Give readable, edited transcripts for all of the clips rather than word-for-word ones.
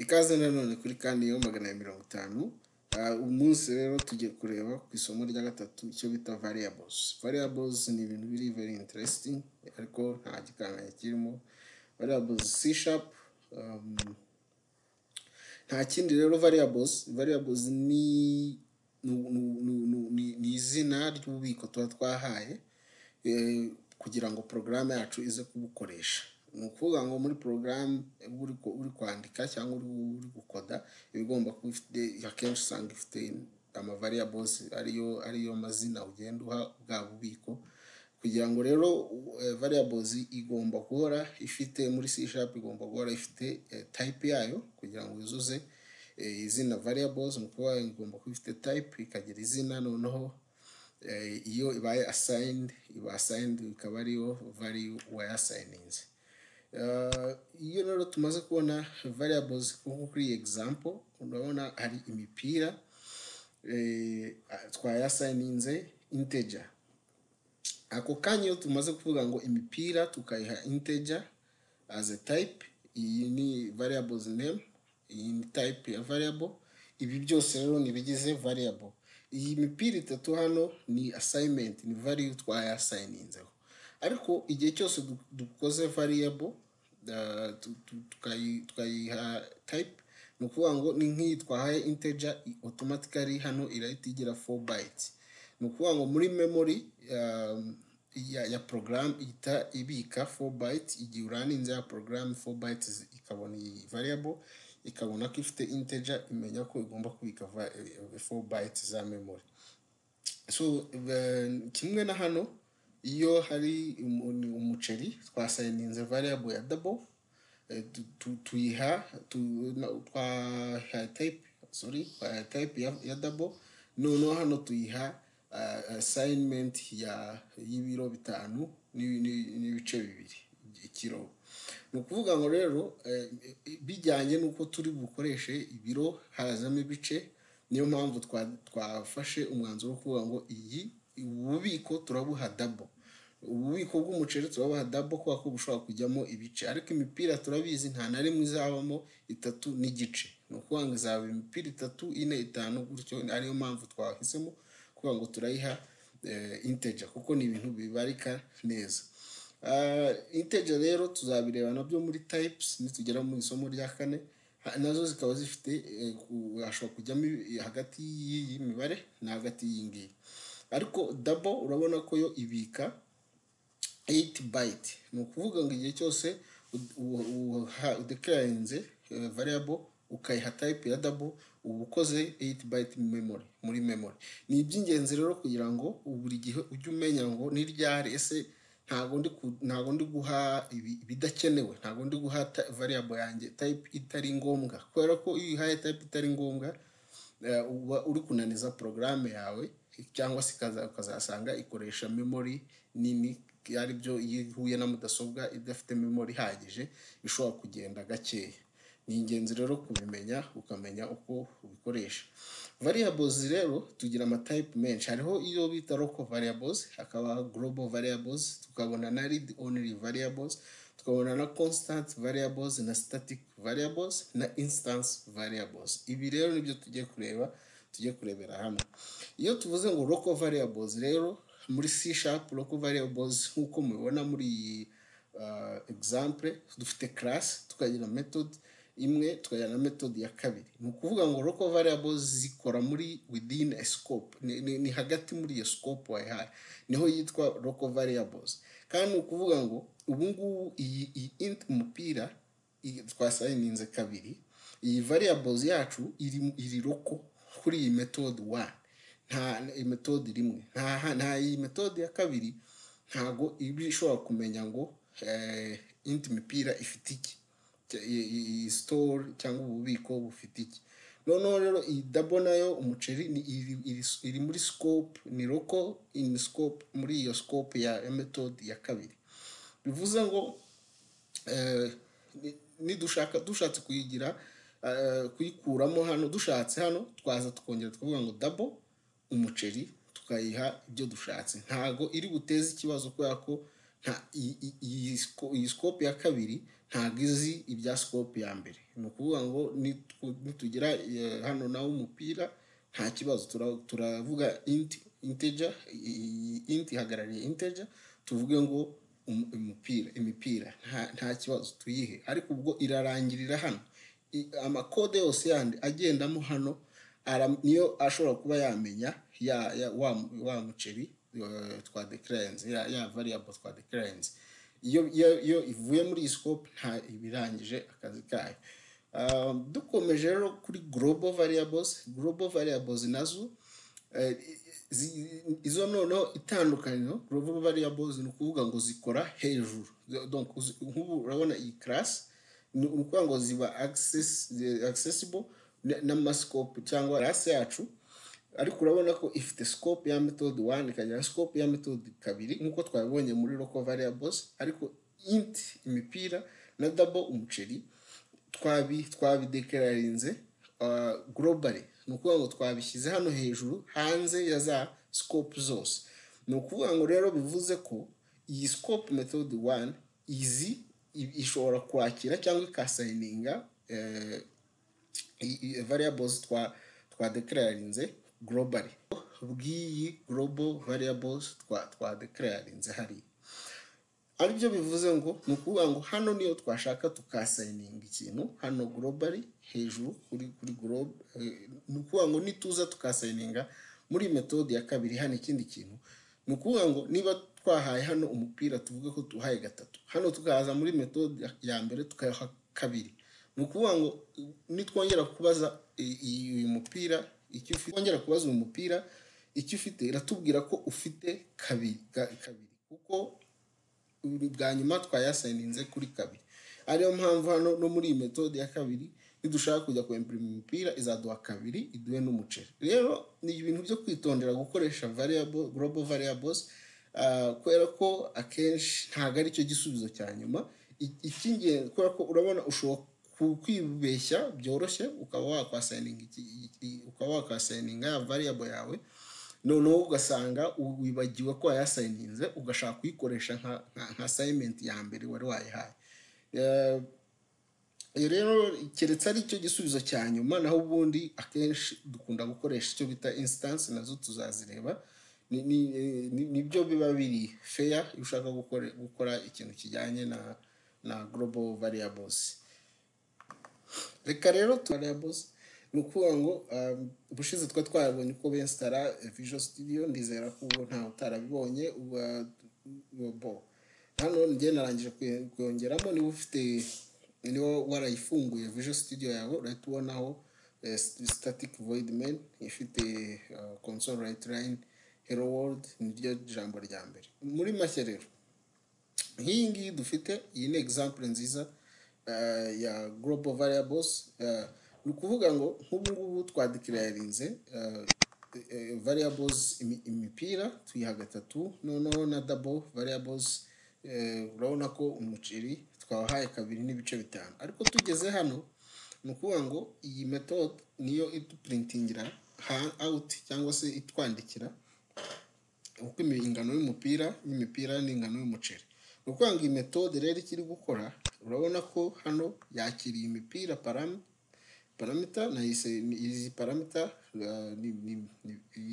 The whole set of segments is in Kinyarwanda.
Ikaze nanone kuri kandi yo 150. Umunsi rero tugiye kureba ku isomo rya gatatu icyo bita variables. Variables ni ibintu biri very interesting ariko nta gikanganye kirimo. Variables C#, nta kindi rero variables ni izina ry'ububiko tuba twahaye kugira ngo program yacu ize kubukoresha. Nukuvuga ngo muri program uri kwandika cyangwa uri gukoda ibigomba kubifite akenshi usanga ifite ama variables ariyo mazina ugenda uha bwa bubiko kugira ngo rero variables igomba guhora ifite muri C# igomba guhora ifite type yayo kugira ngo yuzuze izina variables nukuvuga igomba kuba ifite type ikagira izina noneho iyo ibaye assigned ikaba ariyo value wayassigninze. Iyo rero tumaze kubona variables kuri example urabona hari imipira twayassigninze integer. Ako kanya iyo tumaze kuvuga ngo imipira tukayiha integer as a type, iyi ni variables name, iyi ni type ya variable, ibi byose rero ni bigize variable. Iyi mipira itatu hano ni assignment, ni value twayassigninzeho. Ariko igihe cyose dukoze variable tukayiha type nukuvuga ngo ni nk'itwahaye integer automatically hano irahita igira 4 bytes. Nukuvuga ngo muri memory ya program ita ibika 4 bytes igihe uraninze ya program 4 bytes ikabona iyi variable ikabona ko ifite integer imenya ko igomba kubika 4 bytes za memory. So kimwe na hano iyo hari umuceri twassigninze variable ya double tuyiha type ya double noneho hano tuyiha assignment y'ibiro 5 n'ibice 2 ikiro. Nukuvuga ngo rero bijyanye nuko turi bukoreshe ibiro hazamo ibice, niyo mpamvu twafashe umwanzuro wo kuvuga ngo iyi ububiko turabuha double. Ububiko bw'umuceri turabuha double kwa ko bushobora kujyamo ibice, ariko imipira turabizi nta na rimwe izabamo 3 n'igice. Nukuvuga ngo izaba imipira 3, 4, 5 gutyo, ariyo mpamvu twahisemo kuvuga ngo turayiha integer kuko ni ibintu bibarika neza. Integer rero tuzabireba nabyo muri types nitugera mu isomo rya 4, nazo zikaba zifite ashobora kujyamo hagati y'iyi mibare na hagati y'ingiyi. Ariko double urabona ko yo ibika 8 byte. Nukuvuga ngo igihe cyose udeclarinze variable ukayiha type ya double ubukoze 8 byte muri memory. Ni iby'ingenzi rero kugira ngo buri gihe ujye umenya ngo ni ryari ese ntago ndi guha ibidakenewe, ntago ndi guha variable yanjye type itari ngombwa, kubera ko iyo uhaye type itari ngombwa uri kunaniza program yawe cyangwa se ukazasanga ikoresha memory nini, ari byo yihuye na mudasobwa idafite memory ihagije ishobora kugenda gakeya. Ni ingenzi rero kubimenya ukamenya uko ubikoresha. Variables rero tugira ama type menshi, hariho iyo bita local variables, hakaba global variables, tukabona na read only variables, tukabona na constant variables na static variables na instance variables. Ibi rero nibyo tugiye kurebera hano. Iyo tuvuze ngo local variables rero muri C# local variables nkuko mubibona muri example dufite class tukagira method imwe tukagira na method ya kabiri. Nukuvuga ngo local variables zikora muri within a scope, ni hagati muri iyo scope wayihaye niho yitwa local variables. Kandi nukuvuga ngo ubu ngubu iyi int umupira twassigninze kabiri, iyi variables yacu iri local kuri iyi method 1, nta method rimwe, nta iyi method ya kabiri ntago ibi ishobora kumenya ngo int mipira ifite iki, store cyangwa ububiko bufite iki. Noneho rero iyi double nayo umuceri iri muri scope, ni local in scope, muri iyo scope ya method ya kabiri. Bivuze ngo dushatse kuyikuramo hano, dushatse hano twaza tukongera tukavuga ngo double umuceri tukayiha ibyo dushatse, ntago iri guteza ikibazo kubera ko iyi scope ya kabiri ntago izi ibya scope ya mbere. ni ukuvuga ngo nitugira hano naho umupira nta kibazo, turavuga integer, int ihagarariye integer, tuvuge ngo imipira nta kibazo tuyihe, ariko ubwo irarangirira hano. Amakode yose yandi agendamo hano niyo ashobora kuba yamenya wa muceri twa declarenze, ya variable twa declarenze. Iyo ivuye muri iyi scope nta ibirangije akazi kayo. Dukomeje rero kuri global variables nazo izo noneho itandukaniro. Global variables ni ukuvuga ngo zikora hejuru, donc nk'ubu urabona iyi class ni ukuvuga ngo ziba accessible n'amascope cyangwa class yacu, ariko urabona ko ifite scope ya method 1 ikagira scope ya method 2 nkuko twabonye muri local variables, ariko int imipira na double umuceri twabideclarinze globally, ni ukuvuga ngo twabishyize hano hejuru hanze ya za scope zose. Ni ukuvuga ngo rero bivuze ko iyi scope method 1 izi ishobora kwakira cyangwa ikasayininga variables twa declarinze globally, bw'iyi global variables twa declarinze hari. Aribyo bivuze ngo ni ukuvuga ngo hano niyo twashaka tukasayininga ikintu hano globally hejuru kuri global, ni ukuvuga ngo nituza tukasayininga muri methode ya kabiri hano ikindi kintu, ni ukuvuga ngo niba twahaye hano umupira tuvuge ko tuhaye 3, hano tukaza muri methode ya mbere tukayaha 2, ni ukuvuga ngo nitwongera kubaza uyu mupira icyo ufite, wongera kubaza uyu mupira icyo ufite, iratubwira ko ufite 2 kuko bwa nyuma twayasayininze kuri 2. Ariyo mpamvu hano no muri iyi methode ya kabiri nidushaka kujya kuimprima umupira izaduha 2 iduhe n'umuceri. Rero ni ibintu byo kwitondera gukoresha global variables, kubera ko akenshi ntago ari cyo gisubizo cya nyuma. Ikingenzi kubera ko urabona ushobora kwibeshya byoroshye ukaba wakwasayininga ya variable yawe, noneho ugasanga wibagiwe ko wayasayininze ugashaka kuyikoresha nka assignment ya mbere wari wayihaye. Rero keretse ari cyo gisubizo cya nyuma, naho ubundi akenshi dukunda gukoresha icyo bita instance, nazo tuzazireba. Nibyo biba biri fair iyo ushaka gukora ikintu kijyanye na global variables. Reka rero variables ni ukuvuga ngo ubushize twabonye uko bensitara Visual Studio, ndizera ko ntawe utarabibonye. Hano njye narangije kuyongeramo, niba ufite niba warayifunguye Visual Studio yawe urahita ubonaho static void main ifite console write line hello world, niryo jambo rya mbere. Muri make rero nk'iyi ngiyi dufite, iyi ni example nziza ya global variables. Ni ukuvuga ngo nk'ubu ngubu twadeclarinze variables imipira tuyiha 3, noneho na double variables urabona ko umuceri twahaye 2.5, ariko tugeze hano ni ukuvuga ngo iyi method niyo ituprintingira out cyangwa se itwandikira uko ingano y'imipira n'ingano y'umuceri. Ni ukuvuga ngo iyi method rero ikiri gukora, urabona ko hano yakiriye imipira parameter na izi parameter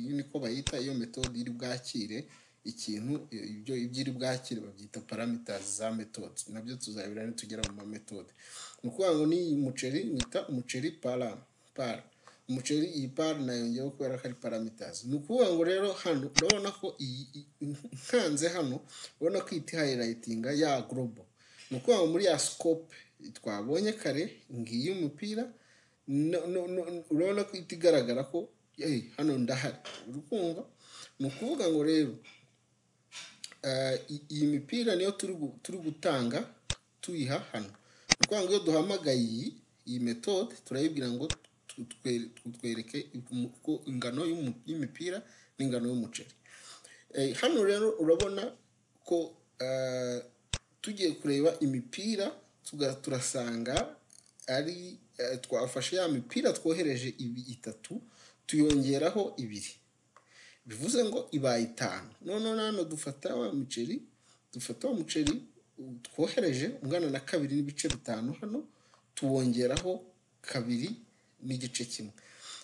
niko bayita iyo method iri bwakire ikintu, ibyo iri bwakire babyita parameters za method, nabyo tuzabira nitugera mu method. Ni ukuvuga ngo ni umuceri nita umuceri par umuceri, iyi par nayongeyeho kubera ko ari parameters. Ni ukuvuga ngo rero hano urabona ko nkanze hano urabona ko iti highlighting ya global. Ni ukuvuga ngo muri ya scope twabonye kare ngiyi umupira, urabona ko iti igaragara ko hano ndahari, urukumva. Ni ukuvuga ngo rero iyi mipira niyo turi gutanga tuyiha hano. Ni ukuvuga ngo iyo duhamagaye iyi method turayibwira ngo twereke uko ingano y'imipira n'ingano y'umuceri. Hano rero urabona ko tugiye kureba imipira turasanga ari twafashe ya mipira twohereje 3 tuyongeraho 2, bivuze ngo ibaye 5. None nano dufata wa muceri twohereje ungana na 2.5 hano tuwongeraho kabiri n'igice kimwe.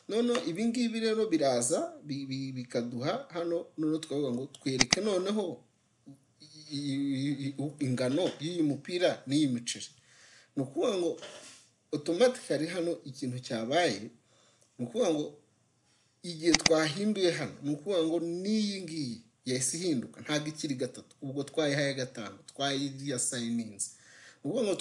Noneho ibi ngibi rero biraza bikaduha hano, noneho twavuga ngo twereke noneho ingano y'iyi mupira n'iyi miceri. Ni ukuvuga ngo automatically hano ikintu cyabaye ni ukuvuga ngo igihe twahinduye hano, ni ukuvuga ngo n'iyi ngiyi yahise ihinduka, ntabwo ikiri gatatu, ubwo twayihaye gatanu, twayiyasayininze. Ni ukuvuga ngo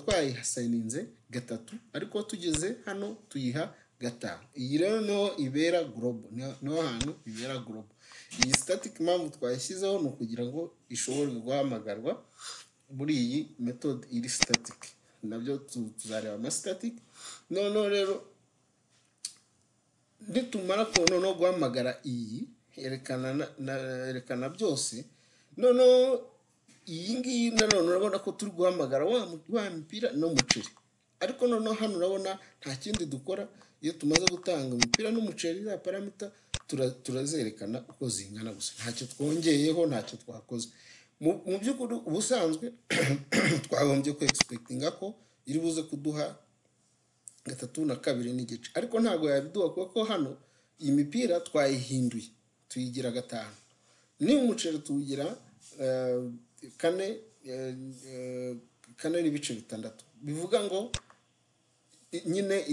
twayihasayininze gatatu, ariko tugeze hano tuyiha gatanu. Iyi rero niho ibera global, niho hantu ibera global. Iyi static impamvu twayishyizeho ni ukugira ngo ishobore guhamagarwa muri iyi method iri static. Nabyo tuzareba ama static. Noneho rero nitumara noneho guhamagara iyi erekana byose, noneho iyi ngiyi nanone urabona ko turi guhamagara wa mipira n'umuceri. Ariko noneho hano urabona nta kindi dukora. Iyo tumaze gutanga umupira n'umuceri, za parameter turazerekana uko zingana gusa, ntacyo twongeyeho, ntacyo twakoze. Mu by'ukuri ubusanzwe twagombye ku expectinga ko iri buze kuduha gatatu na kabiri n'igice, ariko ntabwo yabiduha kuko hano iyi mipira twayihinduye tuyigira gatanu, ni umuceri tuwugira kane n'ibice bitandatu. Bivuga ngo nyine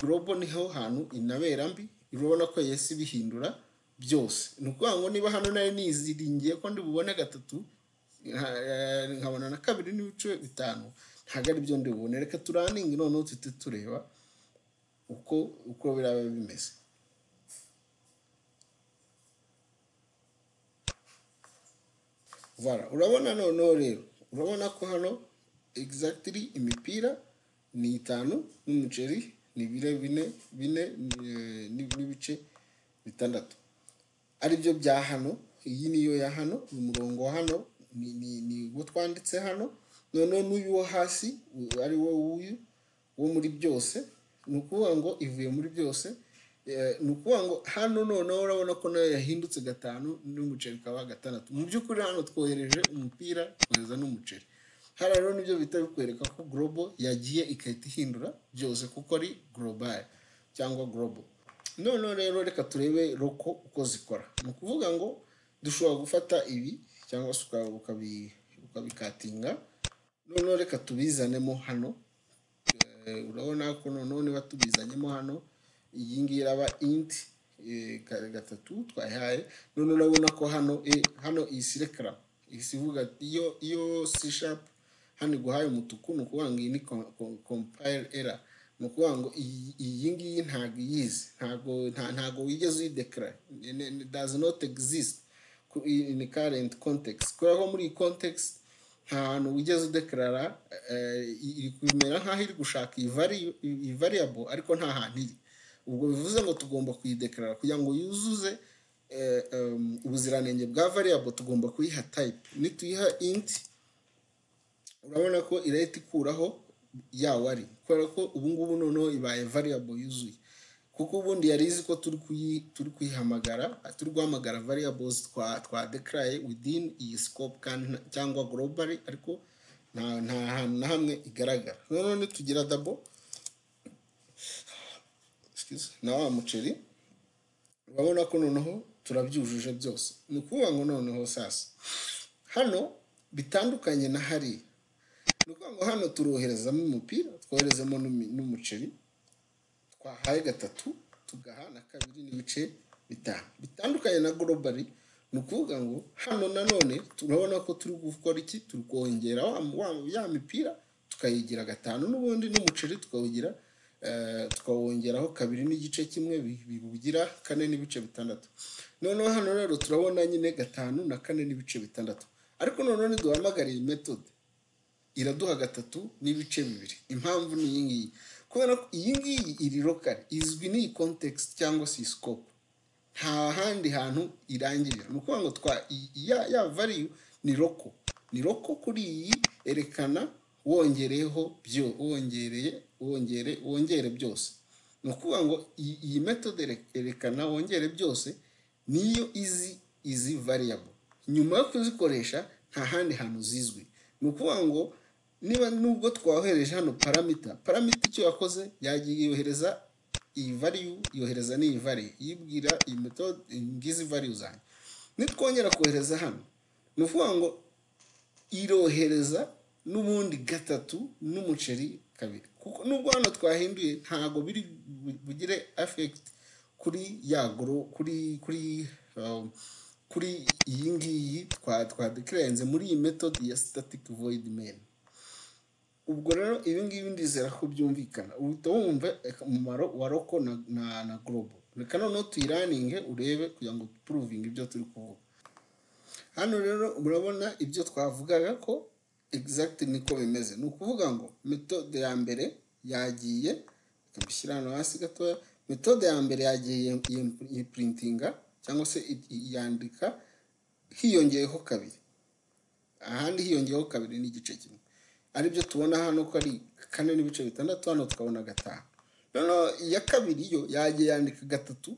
global niho hantu inabera mbi. Urabona ko yesi bihindura byose. Ni ukuvuga ngo niba hano nari niziringiye ko ndi bubone gatatu nkabona na kabiri n'ibice bitanu, ntabwo ari byo ndi bubone. Reka turaninge noneho tuhite tureba uko biraba bimeze. Voilà, urabona noneho rero, urabona ko hano exactly imipira ni 5 n'umuceri ni bine n'ibice bitandatu, ari byo bya hano. Iyi niyo ya hano, umurongo wa hano ni wo twanditse hano. Noneho n'uyu wo hasi ari wo wo muri byose, ni ukuvuga ngo ivuye muri byose. Ni ukuvuga ngo hano noneho urabona ko nayo yahindutse gatanu n'umuceri kaba gatandatu. Mu by'ukuri hano twohereje umupira, twohereza n'umuceri. Hano rero nibyo bita bikwereka ko global yagiye ikahita ihindura byose kuko ari global cyangwa global. Noneho rero reka turebe roko uko zikora. Ni ukuvuga ngo dushobora gufata ibi cyangwa se ukabikatinga. Noneho reka tubizanemo hano. Urabona ko noneho niba tubizanyemo hano, iyi ngiyi iraba int gatatu twayihaye. Noneho urabona ko hano isirekara isivuga iyo C# hano iguhaye umutuku, ni ukuvuga ngo iyi ni compile error. Ni ukuvuga ngo iyi ngiyi ntabwo iyizi, ntabwo wigeze uyideclare, does not exist in current context. Kubera ko muri iyi context nta hantu wigeze udeclara, iri kumera nk'aho iri gushaka iyi variable ariko nta hantu iri. Ubwo bivuze ngo tugomba kuyideclara kugira ngo yuzuze ubuziranenge bwa variable, tugomba kuyiha type. Nituyiha int, urabona ko irahita ikuraho yawo ari, kubera ko ubu ngubu noneho ibaye variable yuzuye. Kuko ubundi yari izi ko turi kuyihamagara, turi guhamagara variables twa declare within iyi scope cyangwa globally, ariko nta hantu na hamwe igaragara. Noneho nitugira double na wa muceri, urabona ko noneho turabyujuje byose. Ni ukuvuga ngo noneho sasa hano bitandukanye na hariya. Ni ukuvuga ngo hano turoherezamo umupira, twoherezamo n'umuceri, twahaye gatatu tugaha na kabiri n'ibice bitanu. Bitandukanye na globally. Ni ukuvuga ngo hano nanone turabona ko turi gukora iki, turi kongera ya mipira tukayigira gatanu, n'ubundi n'umuceri tukawongeraho kabiri n'igice kimwe, bibugira kane n'ibice bitandatu. Noneho hano rero turabona nyine gatanu na kane n'ibice bitandatu. Ariko noneho niduhamagara iyi method iraduha gatatu n'ibice bibiri. Impamvu ni iyi ngiyi, kubera ko iyi ngiyi iri local, izwi n'iyi context cyangwa se scope, nta handi hantu irangirira. Ni ukuvuga ngo ya value ni local kuri iyi erekana wongereho wongere byose. Ni ukuvuga ngo iyi method erekana wongere byose niyo izi variable. Nyuma yo kuzikoresha nta handi hantu zizwi. Ni ukuvuga ngo niba nubwo twahohereje hano parameter icyo yakoze yagiye yohereza iyi value, yohereza n'iyi value yibwira iyi method ngizi value zanjye. Nitwongera kohereza hano ni ukuvuga ngo irohereza n'ubundi gatatu n'umuceri kabiri, kuko nubwo hano twahinduye ntago biri bugire effect kuri yagro kuri iyi ngiyi twa declarenze muri iyi method ya static void main. Ubwo rero ibi ngibi ndizera ko byumvikana, uhita wumva umumaro wa local na global. Reka noneho tuyiraninge urebe kugira ngo proving ibyo turi kuvuga. Hano rero murabona ibyo twavugaga ko exactly niko bimeze. Ni ukuvuga ngo method ya mbere yagiye, tukabishyira hano hasi gatoya, method ya mbere yagiye printinga cyangwa se yandika hiyongeyeho kabiri, ahandi hiyongeyeho kabiri n'igice kimwe, aribyo tubona hano ko ari 4 n'ibice bitandatu, hano tukabona 5. Noneho ya kabiri yo yagiye yandika gatatu,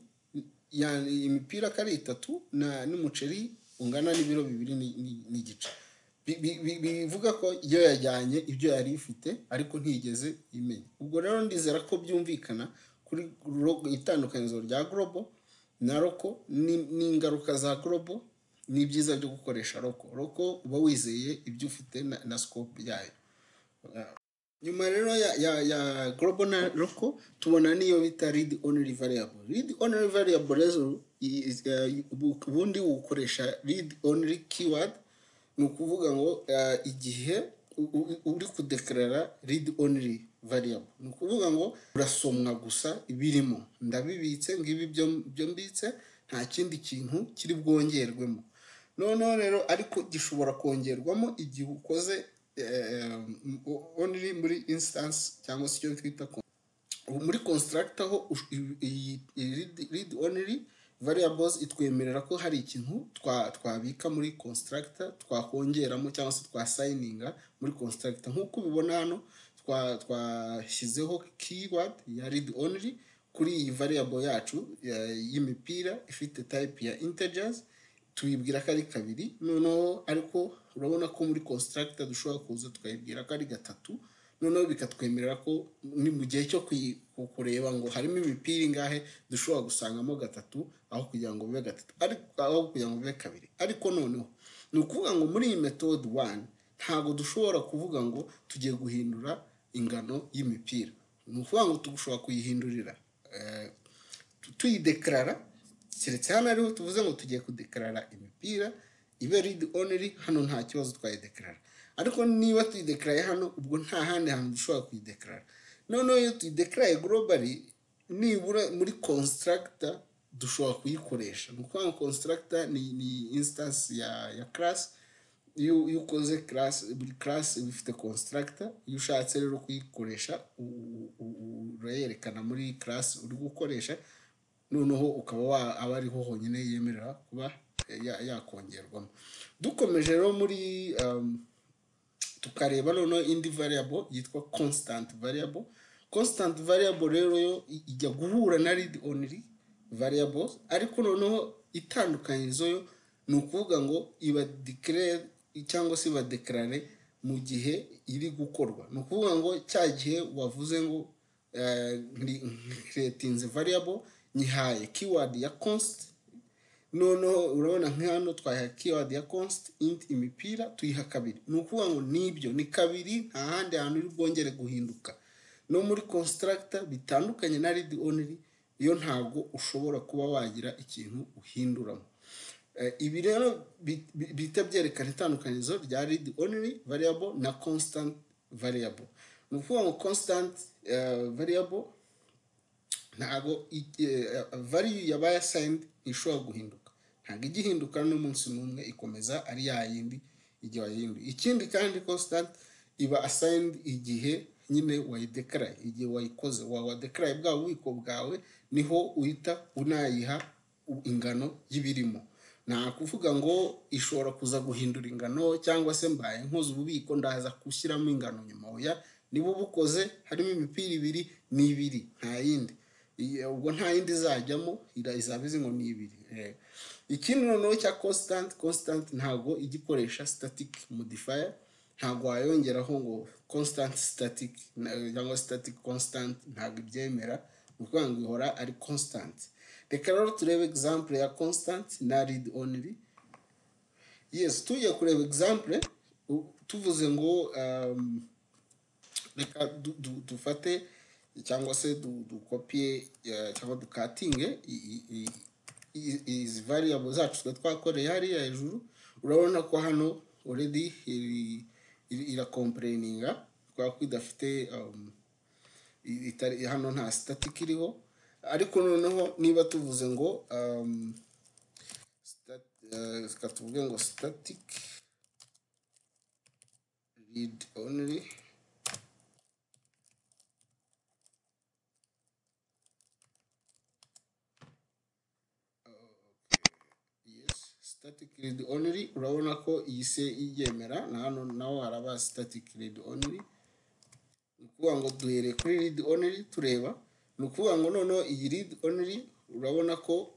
imipira kari 3 n'umuceri ungana n'ibiro 2 n'igice. Bivuga ko iyo yajyanye ibyo yari ifite ariko ntigeze imenya. Ubwo rero ndizera ko byumvikana kuri itandukanyirizo rya global na local n'ingaruka za global n'ibyiza byo gukoresha local uba wizeye ibyo ufite na scope yayo. Nyuma rero ya global na local tubona niyo bita read only variable. Read only variable rero ubundi ukoresha read only keyword, ni ukuvuga ngo igihe uri kudeclara read only variable, ni ukuvuga ngo urasomwa gusa ibirimo, ndabibitse ngibi byo mbitse, nta kindi kintu kiri bwongerwemo. Noneho rero ariko gishobora kongerwamo igihe ukoze only muri instance cyangwa se icyo twita muri constructor aho read only variables itwemerera ko hari ikintu twabika muri constructor, twakongeramo cyangwa se twasigninga muri constructor. Nkuko ubibona hano twashyizeho keyword ya read only kuri iyi variable yacu y'imipira ifite type ya integers, tuyibwira ko ari kabiri. Noneho ariko urabona ko muri constructor dushobora kuza tukayibwira ko ari 3, noneho bikatwemerera ko ni mu gihe cyo kureba ngo harimo imipira ingahe dushobora gusangamo 3 aho kugira ngo bibe 3, aho kugira ngo bibe 2. Ariko noneho ni ukuvuga ngo muri iyi method 1 ntago dushobora kuvuga ngo tugiye guhindura ingano y'imipira. Ni ukuvuga ngo tugushobora kuyihindurira tuyideclara, keretse hano ariho tuvuze ngo tugiye kudeclara imipira ibe read only, hano nta kibazo twayideclara. Ariko niba tuyideclare hano ubwo nta handi hantu dushobora kuyideclara. Noneho iyo tuyideclare globally nibura muri constructor dushobora kuyikoresha. Ni ukuvuga ngo constructor ni instance ya class. Iyo ukoze buri class ifite constructor, iyo ushatse rero kuyikoresha ureyerekana muri class uri gukoresha, noneho ukaba aba ariho honyine yemerera kuba yakongerwamo. Dukomeje rero muri tukareba noneho indi variable yitwa constant variable. Constant variable rero yo ijya guhura na read only variables, ariko noneho itandukanyirizo yo ni ukuvuga ngo iba declare cyangwa se iba declare mu gihe iri gukorwa. Ni ukuvuga ngo cya gihe wavuze ngo creating variable nyihaye keyword ya const, noneho urabona nk'hano twaha keyword ya const int imipira tuyiha kabiri. Ni ukuvuga ngo nibyo ni kabiri, nta handi hantu iri bwongere guhinduka. No muri constructor bitandukanye na read only, iyo ntago ushobora kuba wagira ikintu uhinduramo. Ibi rero bita byerekana itandukanyirizo rya read only variable na constant variable. Ni ukuvuga ngo constant variable ntago value yabaye assigned ishobora guhinduka, ntago igihinduka n'umunsi n'umwe, ikomeza ari yayindi igihe wayihinduye. Ikindi kandi constant iba assigned igihe nyine wayideclare, igihe wayikoze wadeclare bwa bubiko bwawe niho uhita unayiha ingano y'ibirimo. Nta kuvuga ngo ishobora kuza guhindura ingano cyangwa se mbaye nkoze ububiko ndaza gushyiramo ingano nyuma. Oya, niba ubukoze harimo imipira 2 ni 2, nta yindi. Ubwo nta yindi izajyamo, izaba izi ngo ni 2. Ikindi noneho cya constant ntago igikoresha static modifier, ntago wayongeraho ngo constant static cyangwa static constant ntabwo ibyemera, ni ukuvuga ngo ihora ari constant. Reka rero turebe example ya constant na read only. Yes, tujya kureba example tuvuze ngo reka dufate cyangwa se dukopie cyangwa dukatinge izi variable zacu twakoreye hariya hejuru. Urabona ko hano already ira complaininga kwa ko idafite hano nta static iriho. Ariko noneho niba tuvuze ngo tuvuge ngo static read only, static read only, urabona ko iyi se igemera na hano naho haraba static read only. Ukuvuga ngo duhere kuri read only tureba, ni ukuvuga ngo noneho iyi read only urabona ko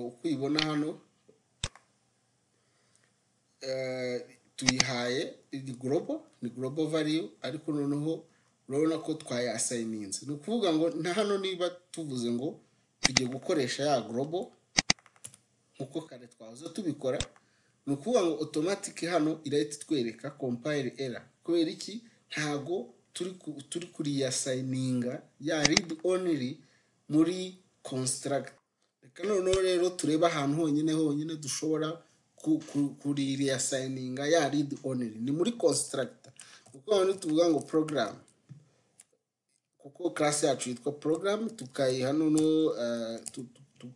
ukuyibona hano tuyihaye ni global value, ariko noneho urabona ko twayasigninze. Ni ukuvuga ngo na hano niba tuvuze ngo tugiye gukoresha ya global nkuko kare twahoze tubikora, ni ukuvuga ngo automatic hano irahita twereka compile error. Kubera iki? Ntago turi kuriyasigninga ya read only muri construct. Reka noneho rero tureba ahantu honyine dushobora kuriyasigninga ya read only ni muri constructor. Kuko hano tuvuga ngo program, kuko class yacu yitwa program, tukayiha noneho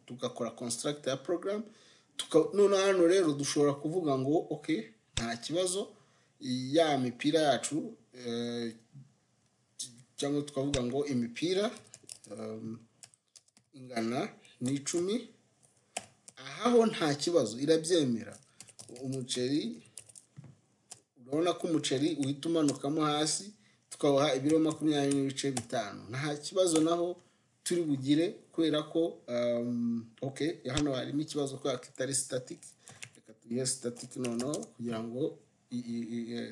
tugakora constructor ya program. Noneho hano rero dushobora kuvuga ngo okay, nta kibazo, ya mipira yacu cyangwa tukavuga ngo imipira ingana ni 10. Aho nta kibazo irabyemera. Umuceri urabona ko umuceri uhita umanukamo hasi tukabaha ibiro 20.5. nta kibazo naho turi bugire, kubera ko okay, hano harimo ikibazo ko kitari static. Reka tuyihe static noneho kugira ngo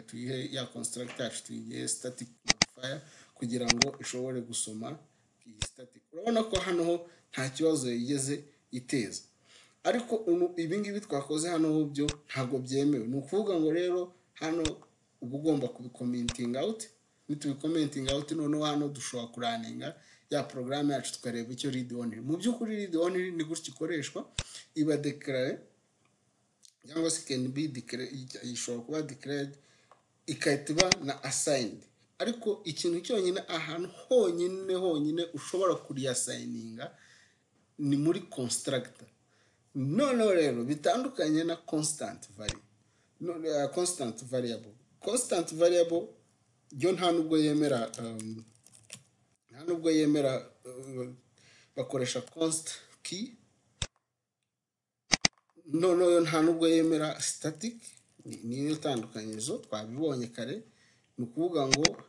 tuyihe ya constructor yacu tuyihe static modifier kugira ngo ishobore gusoma iyi static. Urabona ko hano nta kibazo yigeze iteza. Ariko ibi ngibi twakoze hano byo ntago byemewe. Ni ukuvuga ngo rero hano uba ugomba kubicommenting out. Nitubicommenting out noneho hano dushobora kuraninga ya program yacu tukareba icyo read only. Mu by'ukuri read only ni gutya ikoreshwa, iba declare cyangwa se can be declared, ishobora kuba declared ikahita na assigned. Ariko ikintu cyonyine ahantu honyine ushobora kuriyasigninga ni muri constructor. Noneho rero bitandukanye na constant variable. Constant variable yo nta nubwo yemera bakoresha const key. Noneho nta nubwo yemera static. Niyo itandukanyirizo twabibonye kare. Ni ukuvuga ngo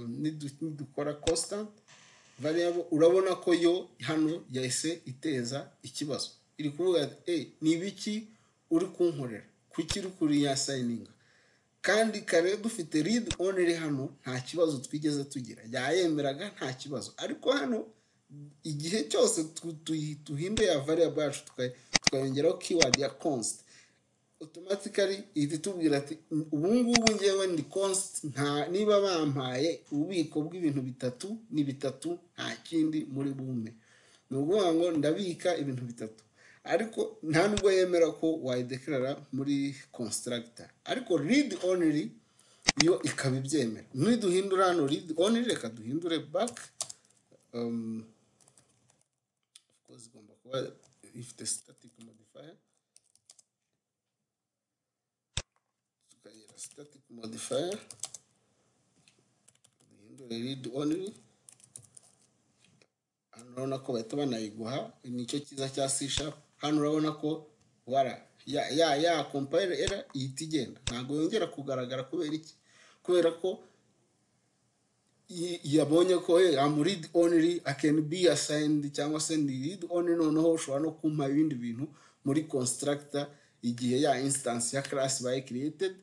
nidukora constant variable urabona ko yo hano yahise iteza ikibazo. Iri kuvuga ni ibiki uri kunkorera, kuki uri kuriyasigninga? Kandi kare dufite read only hano nta kibazo twigeze tugira, yayemeraga nta kibazo. Ariko hano igihe cyose tuhinduye ya variable yacu tukayongeraho keyword ya const, automatically itubwira ati ubu ngubu ngewe ndi const, niba bampaye ububiko bw'ibintu bitatu ni bitatu, nta kindi muri bume. Ni ukuvuga ngo ndabika ibintu bitatu. Ariko nta nubwo yemera ko wayideclara muri constructor. Ariko read only yo ikabibyemera. Niduhindura hano read only, reka duhindure back. Of course igomba kuba ifite static modifier. Tukayira static modifier, duhindure read only. Hano urabona ko bahita banayiguha, nicyo cyiza cya C#. Hano urabona ko ya compile error ihita igenda, ntabwo yongera kugaragara. Kubera iki? Kubera ko yabonye ko am read only, I can be assigned cyangwa se ndi read only. Noneho ushobora no kumpa ibindi bintu muri constructor igihe ya instance ya class bayi created.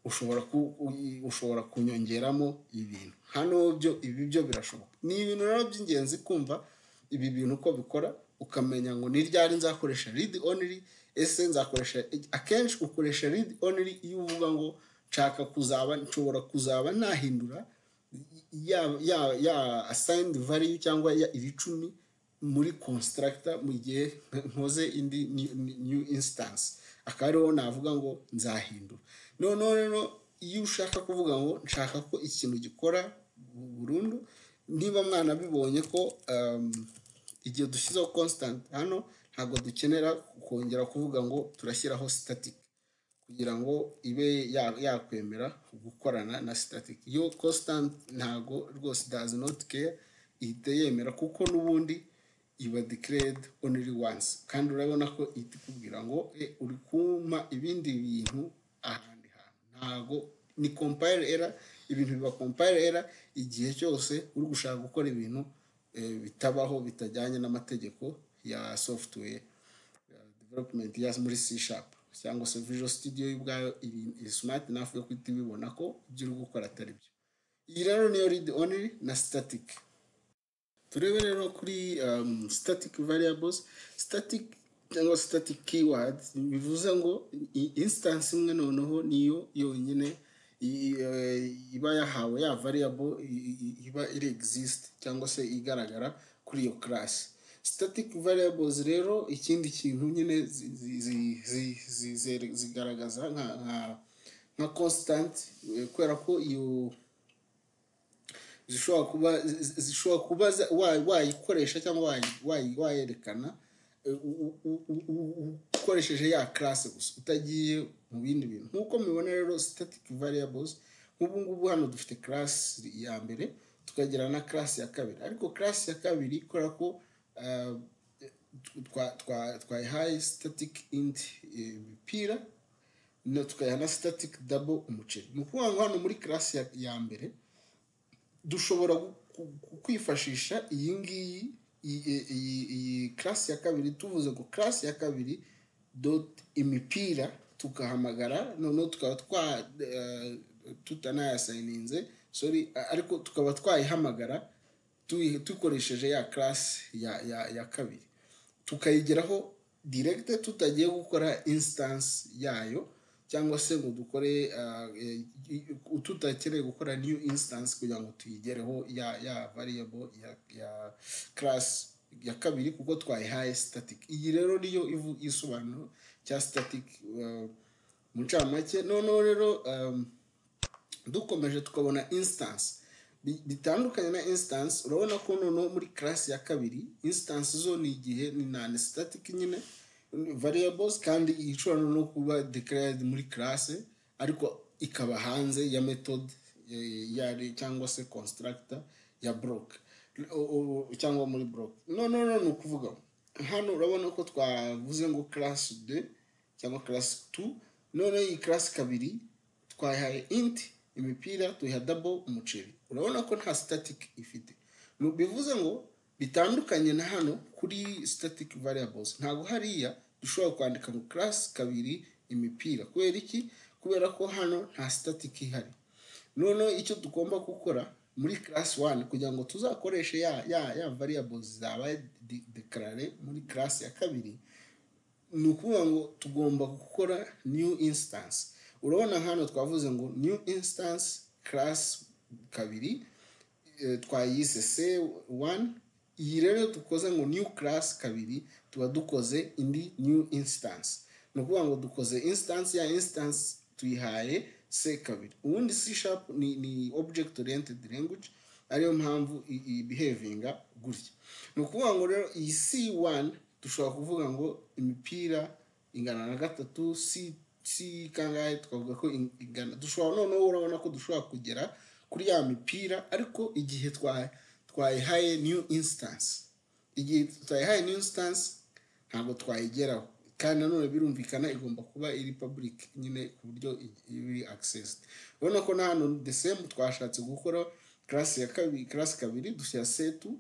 ushobora kunyongeramo ibintu hano ibi byo birashoboka. Ni ibintu rero by'ingenzi kumva ibi bintu uko bikora, ukamenya ngo ni ryari nzakoresha read only. Ese nzakoresha akenshi ukoresha read only iyo uvuga ngo nshobora kuzaba nahindura ya assigned value cyangwa ya iricumi muri constructor mu gihe nkoze indi new instance, akaba ariho navuga ngo nzahindura. Rero iyo ushaka kuvuga ngo nshaka ko ikintu gikora burundu, niba mwana bibonye ko igihe dushyizeho constant hano ntabwo dukenera kongera kuvuga ngo turashyiraho static kugira ngo ibe yakwemera gukorana na static. Iyo constant ntabwo rwose does not care, ihita yemera kuko n'ubundi iba declared only once, kandi urabona ko ihita ikubwira ngo uri kuma ibindi bintu ahandi hantu. Ntabwo ni compile error, ibintu biba compile error igihe cyose uri gushaka gukora ibintu bitabaho bitajyanye n'amategeko ya software development ya muri C# cyangwa se Visual Studio y'ubwayo iri smart enough yo kwita ibibona ko ibyo uri gukora atari byo. Iyi rero niyo read only na static. Turebe rero kuri static variables. Static cyangwa static keyword bivuze ngo instance imwe noneho niyo yonyine iba yahawe ya variable iba iri exist cyangwa se igaragara kuri iyo class. Static variables rero ikindi kintu nyine zigaragaza nka constant, kubera ko iyo zishobora kuba wayikoresha cyangwa wayerekana ukoresheje ya class gusa utagiye mu bindi bintu. Nkuko mubibona rero static variables, nk'ubu ngubu hano dufite class ya mbere tukagira na class ya kabiri, ariko class ya kabiri kubera ko twayihaye static int imipira no tukayiha na static double umuceri. Ni ukuvuga ngo hano muri class ya mbere dushobora kwifashisha iyi ngiyi iyi class ya kabiri, tuvuze ngo class ya kabiri dot imipira tukahamagara noneho tukaba tutanayasayininze ariko tukaba twayihamagara dukoresheje ya class ya kabiri, tukayigeraho direct tutagiye gukora instance yayo cyangwa se ngo dukore tutakeneye gukora new instance kugira ngo tuyigereho ya variable ya class ya kabiri kuko twayihaye static. Iyi rero niyo isobanuro cya static mu ncamake. Noneho rero dukomeje tukabona instance bitandukanye na instance. Urabona ko noneho muri class ya kabiri instance zo ni igihe ni non static nyine variables, kandi ishobora no kuba declared muri class ariko ikaba hanze ya method yari cyangwa se constructor ya block cyangwa muri block. No ni ukuvuga hano urabona ko twavuze ngo class 2 cyangwa class 2, none iyi class kabiri twahaye int imipira tuyiha double umuceri. Urabona ko nta static ifite, bivuze ngo bitandukanye na hano kuri static variables. Ntabwo hariya dushobora kwandika mu class kabiri imipira. Kubera iki? Kubera ko hano nta static ihari. None icyo tugomba gukora muri class 1 kugira ngo tuzakoreshe ya variables zabaye declare muri class ya kabiri, ni ukuvuga ngo tugomba gukora new instance. Urabona hano twavuze ngo new instance class kabiri twayise C1. Iyi rero dukoze ngo new class kabiri tuba dukoze indi new instance. Ni ukuvuga ngo dukoze instance ya instance tuyihaye C2. Ubundi C# ni object oriented language, ariyo mpamvu behavinga gutya. Ni ukuvuga ngo rero iyi C1 dushobora kuvuga ngo imipira ingana na 3 C kangahe tukavuga ko ingana. Dushobora noneho urabona ko dushobora kugera kuri ya mipira ariko igihe twayihaye new instance. Igihe twayihaye new instance ntabwo twayigeraho, kandi nanone birumvikana igomba kuba iri public nyine ku buryo iri accessed. Urabona ko hano the same twashatse gukora class ya kabiri, class kabiri dushyira C2,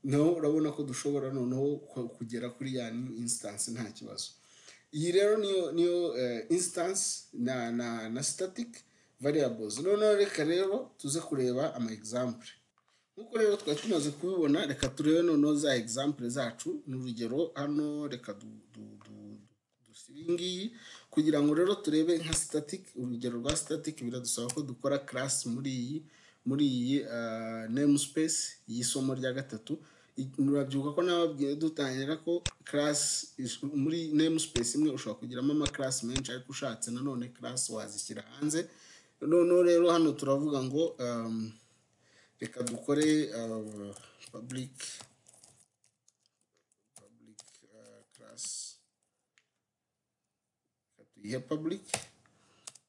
naho urabona ko dushobora noneho kugera kuri ya new instance nta kibazo. Iyi rero niyo instance na static variables. Noneho reka rero tuze kureba ama example. Nkuko rero twari tumaze kubibona, reka turebe noneho za example zacu. N'urugero hano reka dusiringi kugira ngo rero turebe nka static. Urugero rwa static biradusaba ko dukora class muri iyi namespace y'isomo rya gatatu. Murabyuka ko nababwiye dutangira ko class muri namespace imwe ushobora kugiramo ama class menshi, ariko ushatse nanone class wazishyira hanze. Noneho rero hano turavuga ngo reka dukore public class, tuyihe public,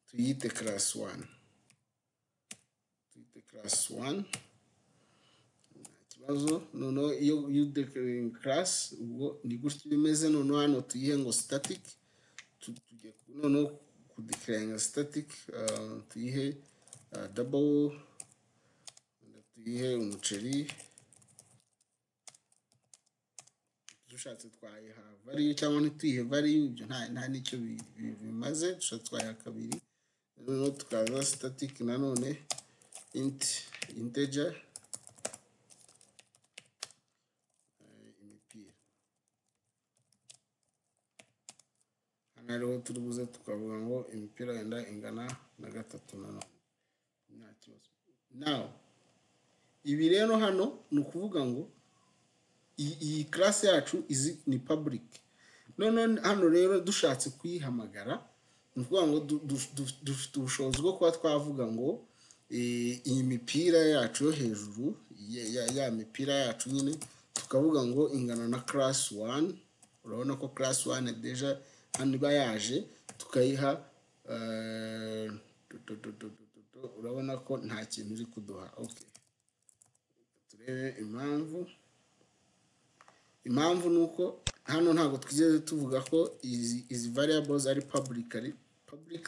tuyite class 1, kibazo. Noneho iyo declaring class ubwo ni gutyo bimeze. Noneho hano tuyihe ngo static, tujye noneho ku declaring static, tuyihe double, tuyihe umuceri, dushatse twayiha value cyangwa ntituyihe value, ibyo nta nicyo bimaze. Dushatse twayiha kabiri. Noneho tukaza static nanone integer imipira. Hano rero turubuze tukavuga ngo imipira yenda ingana na 3 nanone, nta kibazo. Now ibi rero hano ni ukuvuga ngo iyi class yacu izi ni public. None hano rero dushatse kuyihamagara, ni ukuvuga ngo dufite ubushobozi bwo kuba twavuga ngo iyi mipira yacu yo hejuru, ya mipira yacu nyine, tukavuga ngo ingana na class 1. Urabona ko class 1 deja hano iba yaje, tukayiha urabona ko nta kintu iri kuduha. Okay, turebe impamvu nuko hano ntabwo twigeze tuvuga ko izi variables ari public.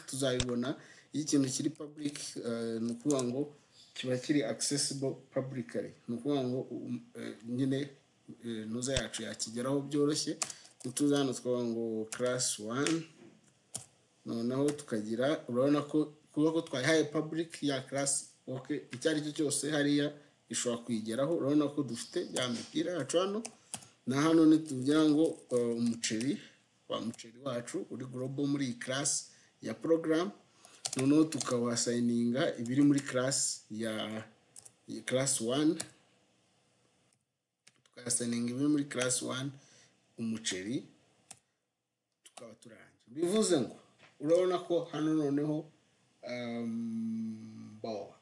Tuzabibona iyo ikintu kiri public, ni ukuvuga ngo kiba kiri accessible publicly. Ni ukuvuga ngo nyine nuza yacu yakigeraho byoroshye. Tuza hano twavuga ngo class 1, noneho tukagira, urabona ko kuba ko twayihaye public ya class, okay, icyo ari cyo cyose hariya ishobora kwigeraho. Urabona ko dufite ya mipira yacu hano, na hano nitugira ngo umuceri wacu uri global muri iyi class ya program. Noneho tukawasigninga ibiri muri class ya class 1, tukasigninga ibiri muri class 1 umuceri, tukaba turangiye. Bivuze ngo urabona ko hano noneho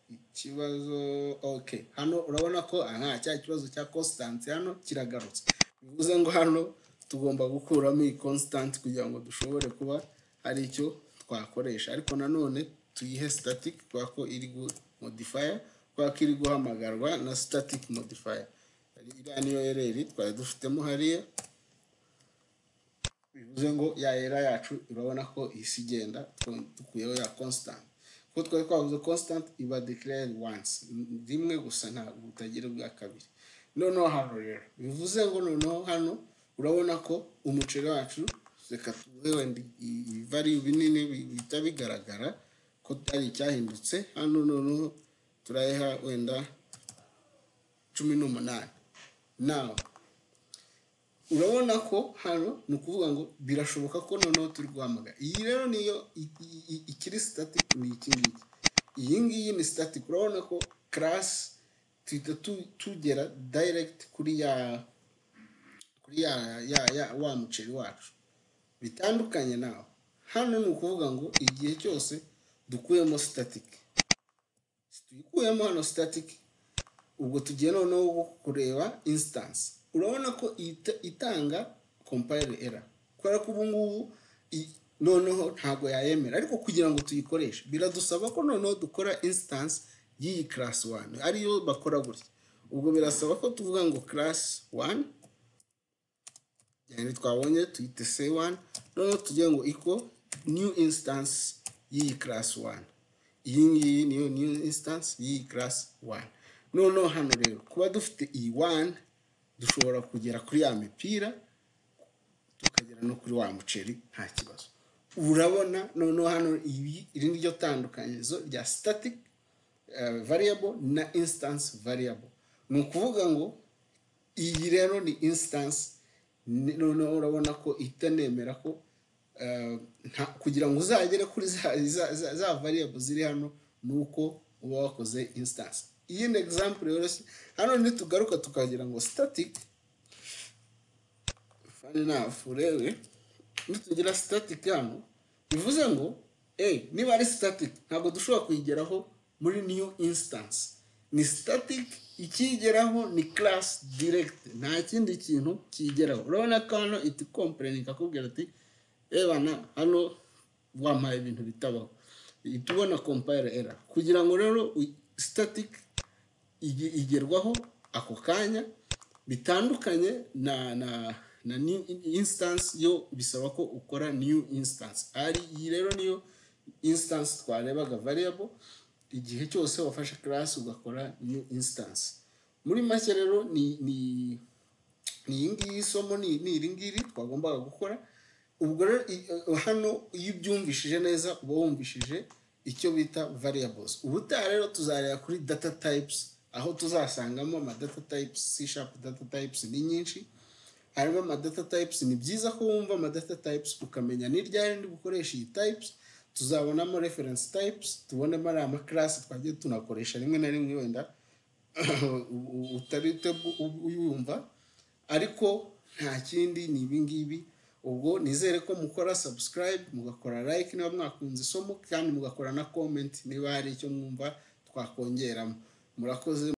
ikibazo, okay, hano urabona ko cya kibazo cya constant hano kiragarutse. Bivuze ngo hano tugomba gukuramo iyi constant kugira ngo dushobore kuba hari icyo twakoresha. Ariko nanone tuyihe static kwa ko iri modifier, kwa ko iri guhamagarwa na static modifier. Iriya niyo error twari dufitemo hariya. Bivuze ngo ya error yacu urabona ko isigenda dukuyeho ya constant. Ko twari twavuze constant iba declared once, rimwe gusa, nta butagira bwa kabiri. Noneho hano rero bivuze ngo noneho hano urabona ko umuceri wacu, reka tuwe value binini bita bigaragara ko ari cyahindutse. Hano noneho turayiha wenda 18. Now urabona ko hano ni ukuvuga ngo birashoboka ko noneho turi guhamagara. Iyi rero niyo ikiri static, ni iki ngiki. Iyi ngiyi ni static. Urabona ko class tuhita tugera direct kuri ya wa muceri wacu. Bitandukanye naho hano ni ukuvuga ngo igihe cyose dukuyemo static, tuyikuyemo hano static, ubwo tugiye noneho kureba instance. Urabona ko itanga compile error, kubera ko ubu ngubu noneho ntago yayemera. Ariko kugira ngo tuyikoreshe biradusaba ko noneho dukora instance y'iyi class 1, ariyo bakora gutya. Ubwo birasaba ko tuvuga ngo class 1, yani twabonye tuyite C1, noneho tugiye ngo equal new instance y'iyi class 1. Iyi ngiyi niyo new instance y'iyi class 1. Noneho hano rero kuba dufite E1, dushobora kugera kuri ya mipira, tukagera no kuri wa muceri nta kibazo. urabona noneho hano iri niryo tandukanyirizo rya static variable na instance variable. Ni ukuvuga ngo iyi rero ni instance, noneho urabona ko itanemera ko kugira ngo uzagere kuri za variable ziri hano nuko uba wakoze instance. Iyi ni example yoroshye. Hano nitugaruka tukagira ngo static, funny enough urebe nitugira static hano bivuze ngo niba ari static ntabwo dushobora kuyigeraho muri new instance. Ni static, ikigeraho ni class direct, nta kindi kintu kigeraho. Urabona ko hano iti complain kakubwira ati bana hano wampaye ibintu bitabaho, itubona compile error. Kugira ngo rero static igerwaho ako kanya bitandukanye na new instance, yo bisaba ko ukora new instance. Iyi rero niyo instance twarebaga variable, igihe cyose wafashe class ugakora new instance. Muri make rero ni iyi isomo ni iri ngiri twagombaga gukora. Ubwo rero hano iyo ubyumvishije neza uba wumvishije icyo bita variables. Ubutaha rero tuzareba kuri data types, aho tuzasangamo ama data types. C# data types ni nyinshi, harimo ama data types. Ni byiza ko wumva ama data types ukamenya ni ryari ndi gukoresha iyi types. Tuzabonamo reference types, tubonemo ari ama class twagiye tunakoresha rimwe na rimwe wenda utari uyumva, ariko nta kindi ni ibi ngibi. Ubwo nizere ko mukora subscribe, mugakora like niba mwakunze isomo, kandi mugakora na comment niba hari icyo mwumva twakongeramo. Murakoze.